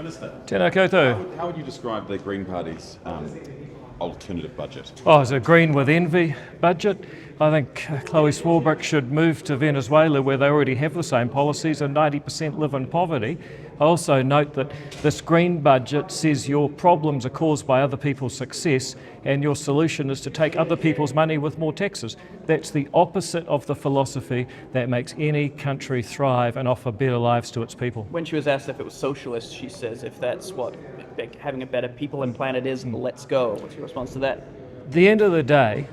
Minister, Tēnā koutou. how would you describe the Green Party's alternative budget? Oh, it's a green with envy budget. I think Chlöe Swarbrick should move to Venezuela where they already have the same policies and 90% live in poverty. I also note that this green budget says your problems are caused by other people's success and your solution is to take other people's money with more taxes. That's the opposite of the philosophy that makes any country thrive and offer better lives to its people. When she was asked if it was socialist, she says, if that's what having a better people and planet is, let's go. What's your response to that? At the end of the day,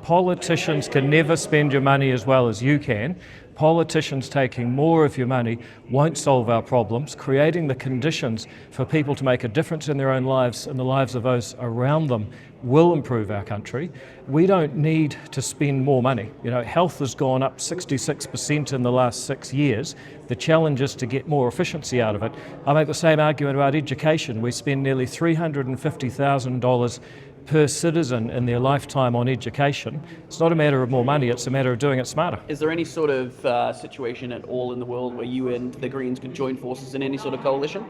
politicians can never spend your money as well as you can. Politicians taking more of your money won't solve our problems. Creating the conditions for people to make a difference in their own lives and the lives of those around them will improve our country. We don't need to spend more money. Health has gone up 66% in the last 6 years. The challenge is to get more efficiency out of it. I make the same argument about education. We spend nearly $350,000 per citizen in their lifetime on education. It's not a matter of more money, it's a matter of doing it smarter. Is there any sort of situation at all in the world where you and the Greens could join forces in any sort of coalition?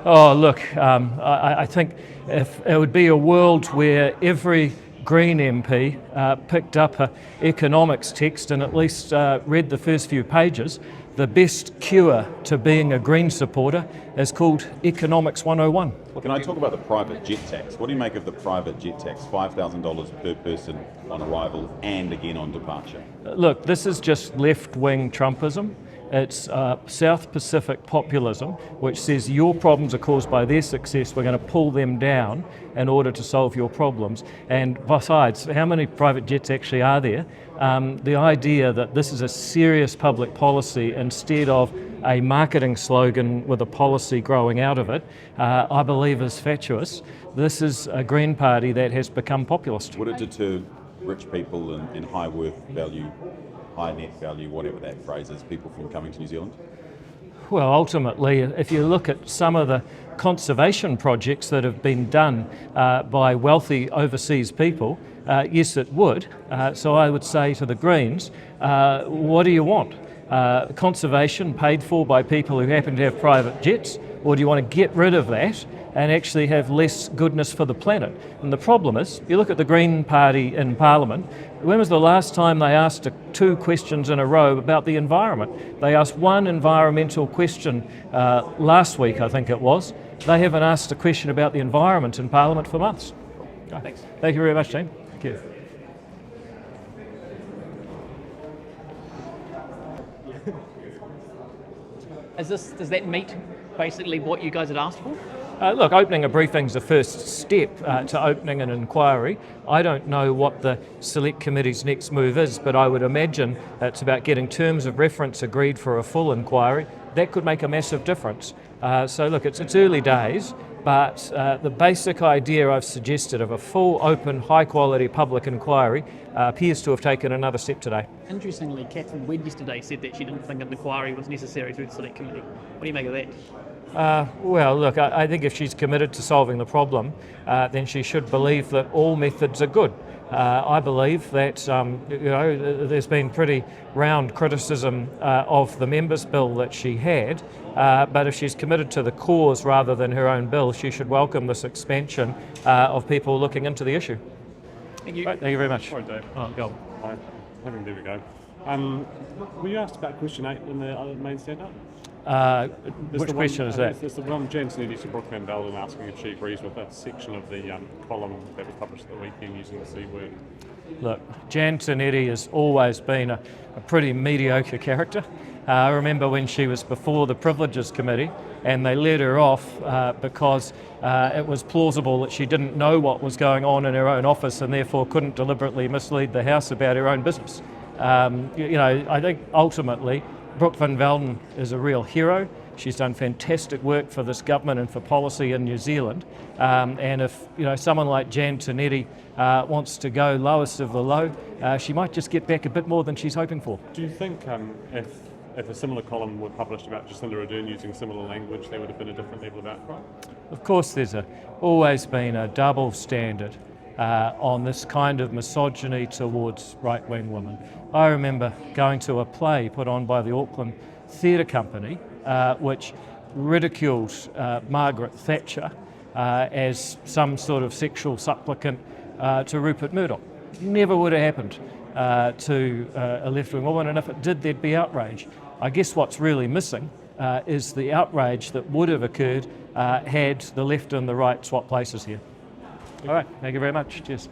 Oh, look, I think if it would be a world where every Green MP picked up an economics text and at least read the first few pages. The best cure to being a Green supporter is called Economics 101. Well, can I talk about the private jet tax? What do you make of the private jet tax? $5,000 per person on arrival and again on departure. Look, this is just left-wing Trumpism. It's South Pacific populism, which says your problems are caused by their success. We're going to pull them down in order to solve your problems. And besides, how many private jets actually are there? The idea that this is a serious public policy instead of a marketing slogan with a policy growing out of it, I believe is fatuous. This is a Green Party that has become populist. Would it deter rich people in high worth value, high net value, whatever that phrase is, people from coming to New Zealand? Well, ultimately, if you look at some of the conservation projects that have been done by wealthy overseas people, yes, it would. So I would say to the Greens, what do you want? Conservation paid for by people who happen to have private jets, or do you want to get rid of that and actually have less goodness for the planet? And the problem is, you look at the Green Party in Parliament, when was the last time they asked 2 questions in a row about the environment? They asked one environmental question last week, I think it was. They haven't asked a question about the environment in Parliament for months. Thanks. Thank you very much, Jane. Thank you. Does that meet basically what you guys had asked for? Look, opening a briefing is the first step to opening an inquiry. I don't know what the Select Committee's next move is, but I would imagine it's about getting terms of reference agreed for a full inquiry. That could make a massive difference. So look, it's early days, but the basic idea I've suggested of a full, open, high-quality public inquiry appears to have taken another step today. Interestingly, Catherine Wedd yesterday said that she didn't think an inquiry was necessary through the Select Committee. What do you make of that? Well, look, I think if she's committed to solving the problem, then she should believe that all methods are good. I believe that there's been pretty round criticism of the members' bill that she had, but if she's committed to the cause rather than her own bill, she should welcome this expansion of people looking into the issue. Thank you. Right, thank you very much. Sorry, Dave. Oh, go. Hi. There we go. Were you asked about question 8 in the other main stand-up? Which question is that? There's the one Jan Tinetti to Brooke Van Velden asking if she agrees with that section of the column that was published at the weekend using the C word. Look, Jan Tinetti has always been a pretty mediocre character. I remember when she was before the Privileges Committee and they let her off because it was plausible that she didn't know what was going on in her own office and therefore couldn't deliberately mislead the House about her own business. I think ultimately Brooke Van Velden is a real hero. She's done fantastic work for this government and for policy in New Zealand. And if someone like Jan Tinetti wants to go lowest of the low, she might just get back a bit more than she's hoping for. Do you think if a similar column were published about Jacinda Ardern using similar language, there would have been a different level of outcry? Of course, there's always been a double standard on this kind of misogyny towards right-wing women. I remember going to a play put on by the Auckland Theatre Company, which ridiculed Margaret Thatcher as some sort of sexual supplicant to Rupert Murdoch. Never would have happened to a left-wing woman, and if it did, there'd be outrage. I guess what's really missing is the outrage that would have occurred had the left and the right swapped places here. All right, thank you very much. Cheers.